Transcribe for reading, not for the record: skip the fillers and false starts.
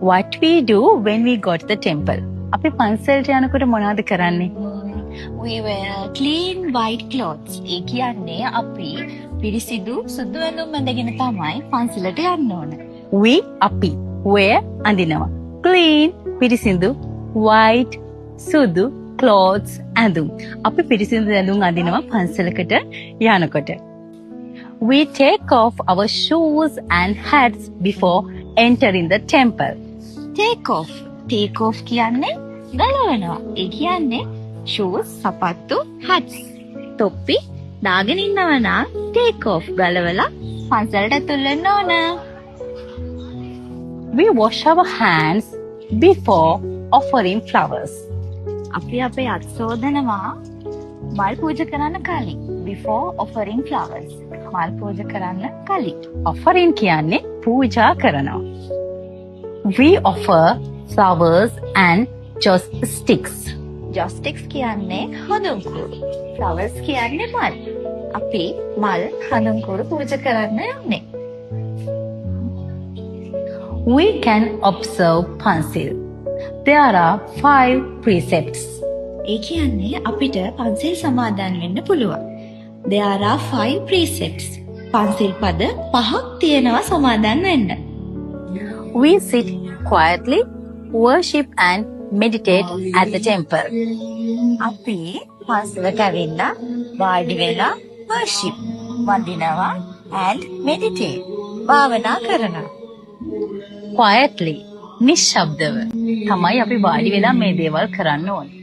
What we do when we go to the temple? අපි පන්සලට යනකොට මොනවද කරන්නේ? We wear clean white clothes. ඒ කියන්නේ අපි පිරිසිදු සුදු ඇඳුම් ඇඳගෙන තමයි පන්සලට යන්න ඕන. අපි wear අඳිනවා. Clean පිරිසිදු white සුදු clothes ඇඳුම්. අපි පිරිසිදු ඇඳුම් අඳිනවා පන්සලකට යනකොට. We take off our shoes and hats before entering the temple. Take off. Take off කියන්නේ ගලවනවා. ඒ කියන්නේ shoes, සපත්තු, hats. තොප්පි දාගෙන ඉන්නවා නම් take off ගලවලා පන්සලට ඇතුල් වෙන්න ඕන. We wash our hands before offering flowers. අපි අපේ අත් සෝදනවා මල් පූජා කරන්න කලින්. Before offering flowers. මල් පූජා කරන්න කලින්. Offering කියන්නේ පූජා කරනවා. We offer flowers and joss sticks. Joss sticks කියන්නේ හඳුන්කුරු. Flowers කියන්නේ මල්. අපි මල් හඳුන්කුරු පූජා කරන්න යන්නේ. We can observe Pansil. There are 5 precepts. ඒ කියන්නේ අපිට පන්සිල් සමාදන් වෙන්න පුළුවන්. There are 5 precepts. පන්සිල් පද 5ක් තියෙනවා සමාදන් වෙන්න. We sit quietly, worship and meditate at the temple. අපි පන්සලට ඇවිල්ලා වාඩි වෙලා worship වඳිනවා and meditate භාවනා කරනවා. Quietly, නිශ්ශබ්දව තමයි අපි වාඩි වෙලා මේ දේවල් කරන්න ඕනේ.